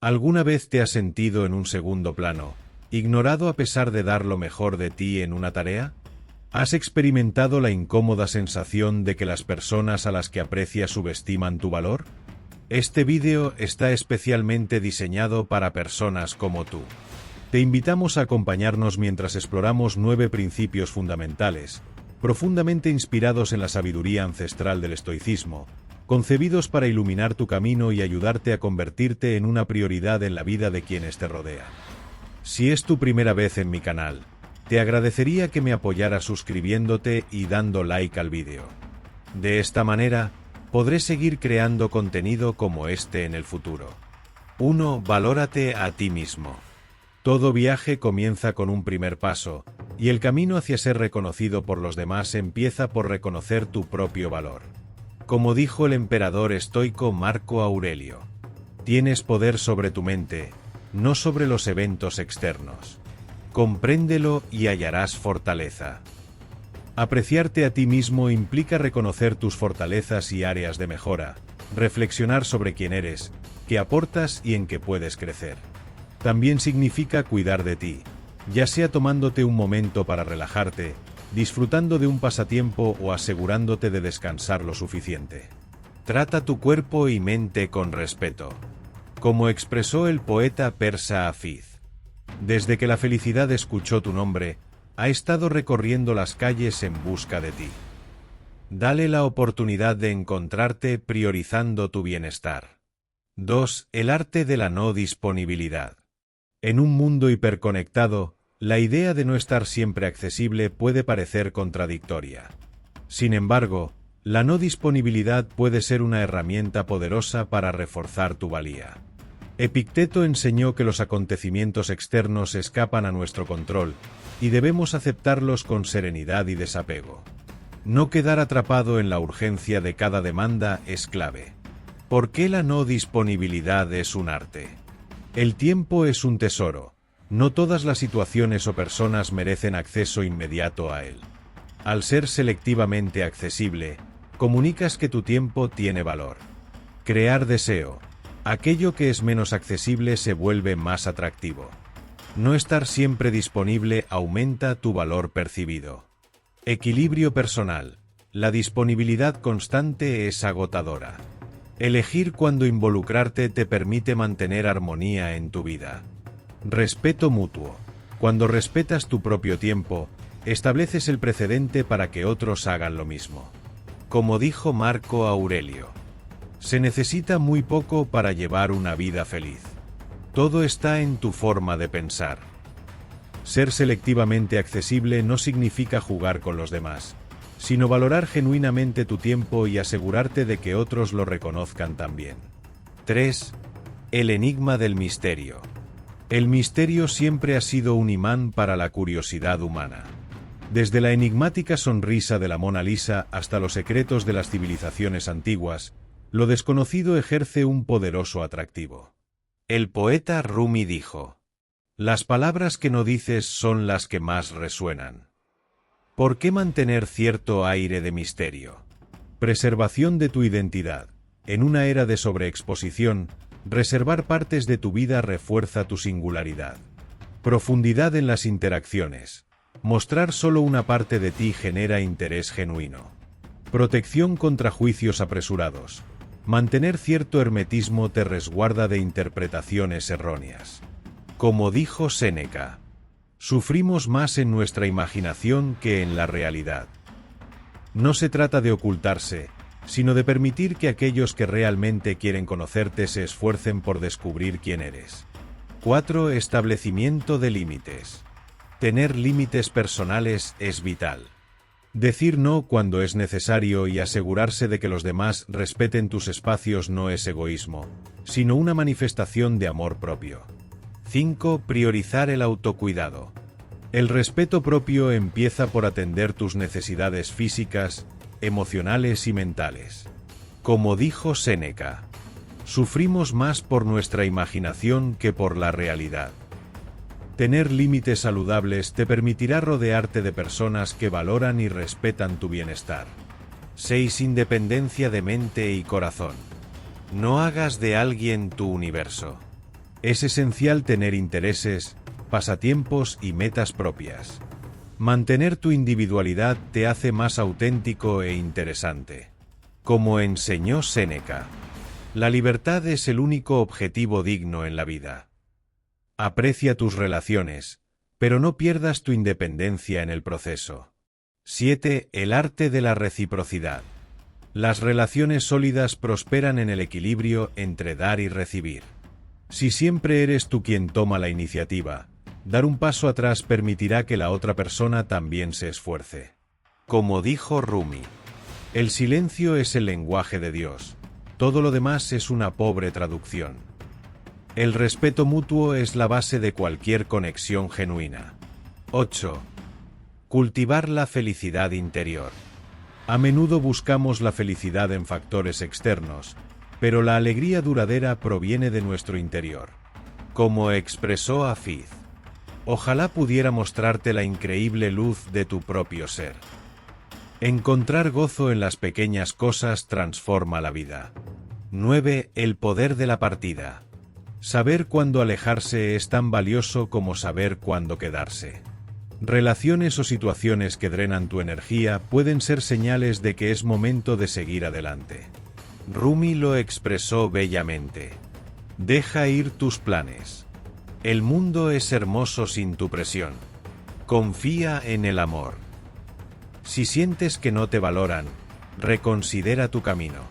¿Alguna vez te has sentido en un segundo plano, ignorado a pesar de dar lo mejor de ti en una tarea? ¿Has experimentado la incómoda sensación de que las personas a las que aprecias subestiman tu valor? Este vídeo está especialmente diseñado para personas como tú. Te invitamos a acompañarnos mientras exploramos 9 principios fundamentales, profundamente inspirados en la sabiduría ancestral del estoicismo, concebidos para iluminar tu camino y ayudarte a convertirte en una prioridad en la vida de quienes te rodean. Si es tu primera vez en mi canal, te agradecería que me apoyaras suscribiéndote y dando like al vídeo. De esta manera, podré seguir creando contenido como este en el futuro. 1. Valórate a ti mismo. Todo viaje comienza con un primer paso, y el camino hacia ser reconocido por los demás empieza por reconocer tu propio valor. Como dijo el emperador estoico Marco Aurelio, tienes poder sobre tu mente, no sobre los eventos externos. Compréndelo y hallarás fortaleza. Apreciarte a ti mismo implica reconocer tus fortalezas y áreas de mejora, reflexionar sobre quién eres, qué aportas y en qué puedes crecer. También significa cuidar de ti, ya sea tomándote un momento para relajarte, disfrutando de un pasatiempo o asegurándote de descansar lo suficiente. Trata tu cuerpo y mente con respeto. Como expresó el poeta persa Hafiz, desde que la felicidad escuchó tu nombre, ha estado recorriendo las calles en busca de ti. Dale la oportunidad de encontrarte priorizando tu bienestar. 2. El arte de la no disponibilidad. En un mundo hiperconectado, la idea de no estar siempre accesible puede parecer contradictoria. Sin embargo, la no disponibilidad puede ser una herramienta poderosa para reforzar tu valía. Epicteto enseñó que los acontecimientos externos escapan a nuestro control, y debemos aceptarlos con serenidad y desapego. No quedar atrapado en la urgencia de cada demanda es clave. ¿Por qué la no disponibilidad es un arte? El tiempo es un tesoro. No todas las situaciones o personas merecen acceso inmediato a él. Al ser selectivamente accesible, comunicas que tu tiempo tiene valor. Crear deseo. Aquello que es menos accesible se vuelve más atractivo. No estar siempre disponible aumenta tu valor percibido. Equilibrio personal. La disponibilidad constante es agotadora. Elegir cuándo involucrarte te permite mantener armonía en tu vida. Respeto mutuo. Cuando respetas tu propio tiempo, estableces el precedente para que otros hagan lo mismo. Como dijo Marco Aurelio, se necesita muy poco para llevar una vida feliz. Todo está en tu forma de pensar. Ser selectivamente accesible no significa jugar con los demás, sino valorar genuinamente tu tiempo y asegurarte de que otros lo reconozcan también. 3. El enigma del misterio. El misterio siempre ha sido un imán para la curiosidad humana. Desde la enigmática sonrisa de la Mona Lisa hasta los secretos de las civilizaciones antiguas, lo desconocido ejerce un poderoso atractivo. El poeta Rumi dijo: las palabras que no dices son las que más resuenan. ¿Por qué mantener cierto aire de misterio? Preservación de tu identidad. En una era de sobreexposición, reservar partes de tu vida refuerza tu singularidad. Profundidad en las interacciones. Mostrar solo una parte de ti genera interés genuino. Protección contra juicios apresurados. Mantener cierto hermetismo te resguarda de interpretaciones erróneas. Como dijo Séneca, sufrimos más en nuestra imaginación que en la realidad. No se trata de ocultarse, sino de permitir que aquellos que realmente quieren conocerte se esfuercen por descubrir quién eres. 4. Establecimiento de límites. Tener límites personales es vital. Decir no cuando es necesario y asegurarse de que los demás respeten tus espacios no es egoísmo, sino una manifestación de amor propio. 5. Priorizar el autocuidado. El respeto propio empieza por atender tus necesidades físicas, emocionales y mentales. Como dijo Séneca, sufrimos más por nuestra imaginación que por la realidad. Tener límites saludables te permitirá rodearte de personas que valoran y respetan tu bienestar. 6. Independencia de mente y corazón. No hagas de alguien tu universo. Es esencial tener intereses, pasatiempos y metas propias. Mantener tu individualidad te hace más auténtico e interesante. Como enseñó Séneca, la libertad es el único objetivo digno en la vida. Aprecia tus relaciones, pero no pierdas tu independencia en el proceso. 7. El arte de la reciprocidad. Las relaciones sólidas prosperan en el equilibrio entre dar y recibir. Si siempre eres tú quien toma la iniciativa, dar un paso atrás permitirá que la otra persona también se esfuerce. Como dijo Rumi, el silencio es el lenguaje de Dios, todo lo demás es una pobre traducción. El respeto mutuo es la base de cualquier conexión genuina. 8. Cultivar la felicidad interior. A menudo buscamos la felicidad en factores externos, pero la alegría duradera proviene de nuestro interior. Como expresó Hafid, ojalá pudiera mostrarte la increíble luz de tu propio ser. Encontrar gozo en las pequeñas cosas transforma la vida. 9. El poder de la partida. Saber cuándo alejarse es tan valioso como saber cuándo quedarse. Relaciones o situaciones que drenan tu energía pueden ser señales de que es momento de seguir adelante. Rumi lo expresó bellamente. Deja ir tus planes. El mundo es hermoso sin tu presión. Confía en el amor. Si sientes que no te valoran, reconsidera tu camino.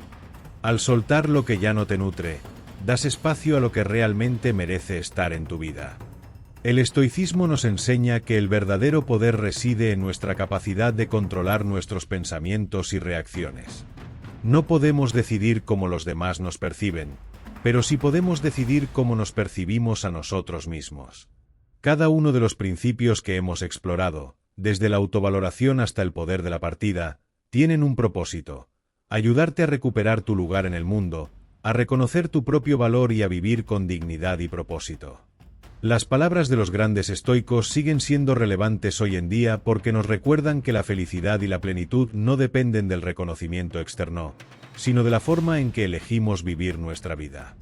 Al soltar lo que ya no te nutre, das espacio a lo que realmente merece estar en tu vida. El estoicismo nos enseña que el verdadero poder reside en nuestra capacidad de controlar nuestros pensamientos y reacciones. No podemos decidir cómo los demás nos perciben, pero sí podemos decidir cómo nos percibimos a nosotros mismos. Cada uno de los principios que hemos explorado, desde la autovaloración hasta el poder de la partida, tienen un propósito: ayudarte a recuperar tu lugar en el mundo, a reconocer tu propio valor y a vivir con dignidad y propósito. Las palabras de los grandes estoicos siguen siendo relevantes hoy en día porque nos recuerdan que la felicidad y la plenitud no dependen del reconocimiento externo, sino de la forma en que elegimos vivir nuestra vida.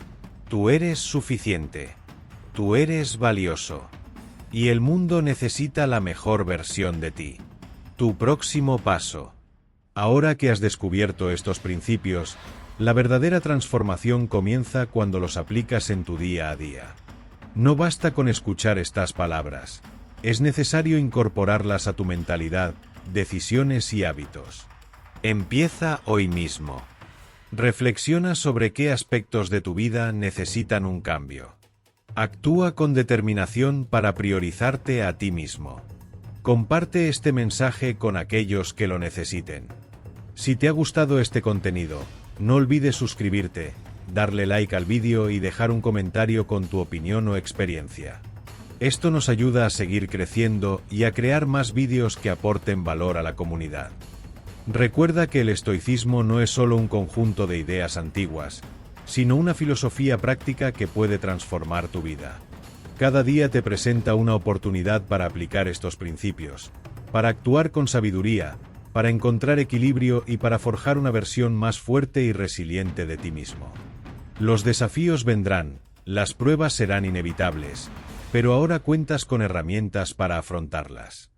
Tú eres suficiente. Tú eres valioso. Y el mundo necesita la mejor versión de ti. Tu próximo paso. Ahora que has descubierto estos principios, la verdadera transformación comienza cuando los aplicas en tu día a día. No basta con escuchar estas palabras. Es necesario incorporarlas a tu mentalidad, decisiones y hábitos. Empieza hoy mismo. Reflexiona sobre qué aspectos de tu vida necesitan un cambio. Actúa con determinación para priorizarte a ti mismo. Comparte este mensaje con aquellos que lo necesiten. Si te ha gustado este contenido, no olvides suscribirte, darle like al vídeo y dejar un comentario con tu opinión o experiencia. Esto nos ayuda a seguir creciendo y a crear más vídeos que aporten valor a la comunidad. Recuerda que el estoicismo no es solo un conjunto de ideas antiguas, sino una filosofía práctica que puede transformar tu vida. Cada día te presenta una oportunidad para aplicar estos principios, para actuar con sabiduría, para encontrar equilibrio y para forjar una versión más fuerte y resiliente de ti mismo. Los desafíos vendrán, las pruebas serán inevitables, pero ahora cuentas con herramientas para afrontarlas.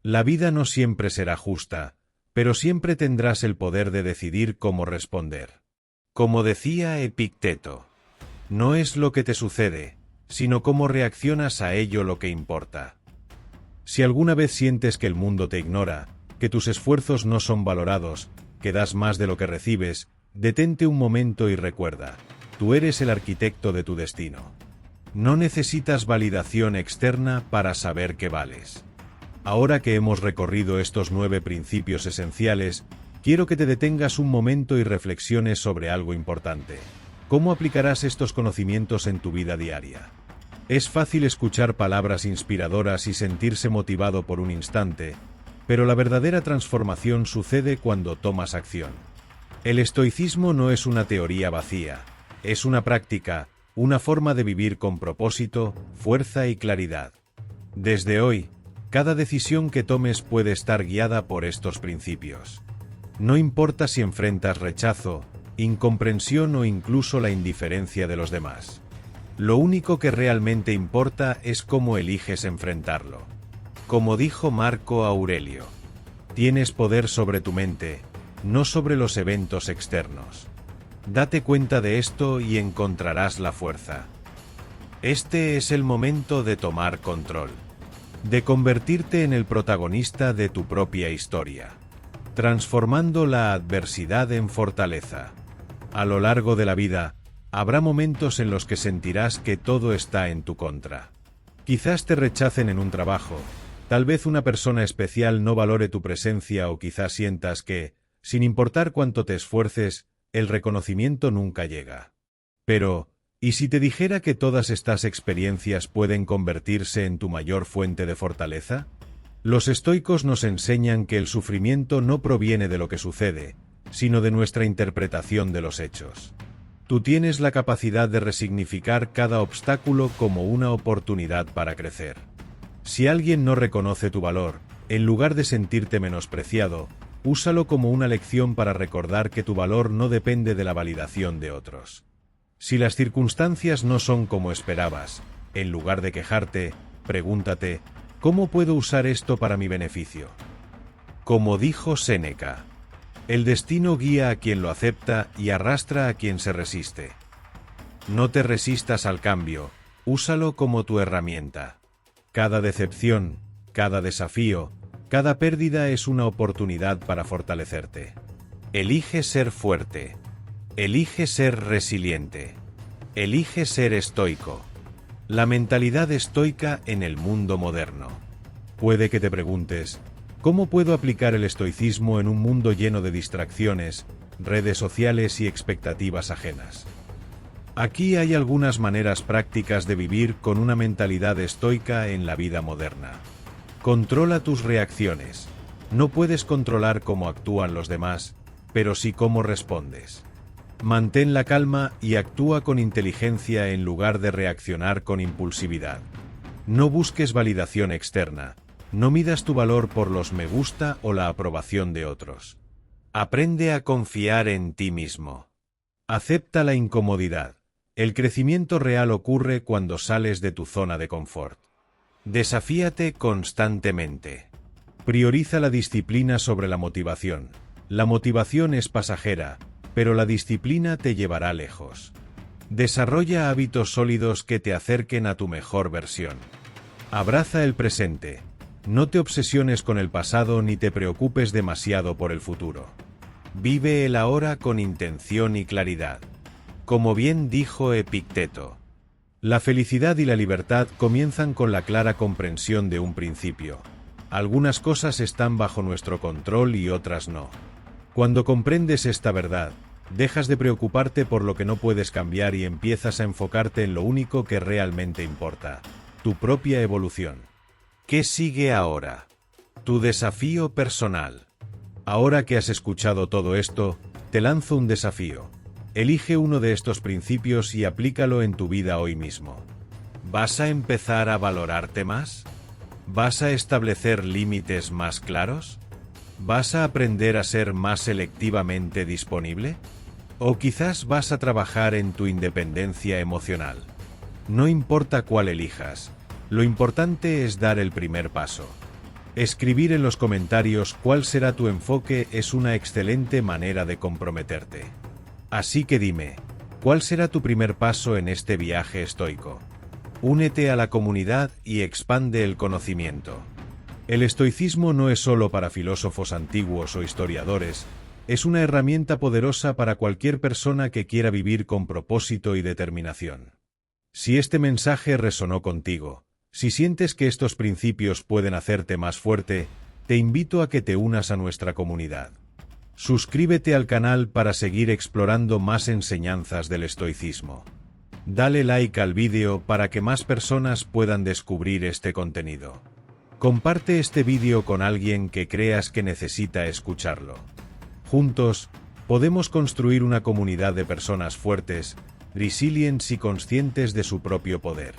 La vida no siempre será justa, pero siempre tendrás el poder de decidir cómo responder. Como decía Epicteto, no es lo que te sucede, sino cómo reaccionas a ello lo que importa. Si alguna vez sientes que el mundo te ignora, que tus esfuerzos no son valorados, que das más de lo que recibes, detente un momento y recuerda, tú eres el arquitecto de tu destino. No necesitas validación externa para saber que vales. Ahora que hemos recorrido estos 9 principios esenciales, quiero que te detengas un momento y reflexiones sobre algo importante. ¿Cómo aplicarás estos conocimientos en tu vida diaria? Es fácil escuchar palabras inspiradoras y sentirse motivado por un instante, pero la verdadera transformación sucede cuando tomas acción. El estoicismo no es una teoría vacía, es una práctica, una forma de vivir con propósito, fuerza y claridad. Desde hoy, cada decisión que tomes puede estar guiada por estos principios. No importa si enfrentas rechazo, incomprensión o incluso la indiferencia de los demás. Lo único que realmente importa es cómo eliges enfrentarlo. Como dijo Marco Aurelio, tienes poder sobre tu mente, no sobre los eventos externos. Date cuenta de esto y encontrarás la fuerza. Este es el momento de tomar control, de convertirte en el protagonista de tu propia historia, transformando la adversidad en fortaleza. A lo largo de la vida, habrá momentos en los que sentirás que todo está en tu contra. Quizás te rechacen en un trabajo, tal vez una persona especial no valore tu presencia o quizás sientas que, sin importar cuánto te esfuerces, el reconocimiento nunca llega. Pero, ¿y si te dijera que todas estas experiencias pueden convertirse en tu mayor fuente de fortaleza? Los estoicos nos enseñan que el sufrimiento no proviene de lo que sucede, sino de nuestra interpretación de los hechos. Tú tienes la capacidad de resignificar cada obstáculo como una oportunidad para crecer. Si alguien no reconoce tu valor, en lugar de sentirte menospreciado, úsalo como una lección para recordar que tu valor no depende de la validación de otros. Si las circunstancias no son como esperabas, en lugar de quejarte, pregúntate, ¿cómo puedo usar esto para mi beneficio? Como dijo Séneca, el destino guía a quien lo acepta y arrastra a quien se resiste. No te resistas al cambio, úsalo como tu herramienta. Cada decepción, cada desafío, cada pérdida es una oportunidad para fortalecerte. Elige ser fuerte. Elige ser resiliente. Elige ser estoico. La mentalidad estoica en el mundo moderno. Puede que te preguntes, ¿cómo puedo aplicar el estoicismo en un mundo lleno de distracciones, redes sociales y expectativas ajenas? Aquí hay algunas maneras prácticas de vivir con una mentalidad estoica en la vida moderna. Controla tus reacciones. No puedes controlar cómo actúan los demás, pero sí cómo respondes. Mantén la calma y actúa con inteligencia en lugar de reaccionar con impulsividad. No busques validación externa. No midas tu valor por los me gusta o la aprobación de otros. Aprende a confiar en ti mismo. Acepta la incomodidad. El crecimiento real ocurre cuando sales de tu zona de confort. Desafíate constantemente. Prioriza la disciplina sobre la motivación. La motivación es pasajera, pero la disciplina te llevará lejos. Desarrolla hábitos sólidos que te acerquen a tu mejor versión. Abraza el presente. No te obsesiones con el pasado ni te preocupes demasiado por el futuro. Vive el ahora con intención y claridad. Como bien dijo Epicteto, la felicidad y la libertad comienzan con la clara comprensión de un principio. Algunas cosas están bajo nuestro control y otras no. Cuando comprendes esta verdad, dejas de preocuparte por lo que no puedes cambiar y empiezas a enfocarte en lo único que realmente importa, tu propia evolución. ¿Qué sigue ahora? Tu desafío personal. Ahora que has escuchado todo esto, te lanzo un desafío. Elige uno de estos principios y aplícalo en tu vida hoy mismo. ¿Vas a empezar a valorarte más? ¿Vas a establecer límites más claros? ¿Vas a aprender a ser más selectivamente disponible? ¿O quizás vas a trabajar en tu independencia emocional? No importa cuál elijas, lo importante es dar el primer paso. Escribir en los comentarios cuál será tu enfoque es una excelente manera de comprometerte. Así que dime, ¿cuál será tu primer paso en este viaje estoico? Únete a la comunidad y expande el conocimiento. El estoicismo no es solo para filósofos antiguos o historiadores, es una herramienta poderosa para cualquier persona que quiera vivir con propósito y determinación. Si este mensaje resonó contigo, si sientes que estos principios pueden hacerte más fuerte, te invito a que te unas a nuestra comunidad. Suscríbete al canal para seguir explorando más enseñanzas del estoicismo. Dale like al vídeo para que más personas puedan descubrir este contenido. Comparte este vídeo con alguien que creas que necesita escucharlo. Juntos, podemos construir una comunidad de personas fuertes, resilientes y conscientes de su propio poder.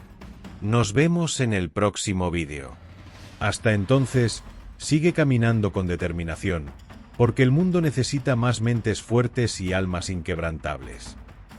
Nos vemos en el próximo vídeo. Hasta entonces, sigue caminando con determinación, porque el mundo necesita más mentes fuertes y almas inquebrantables.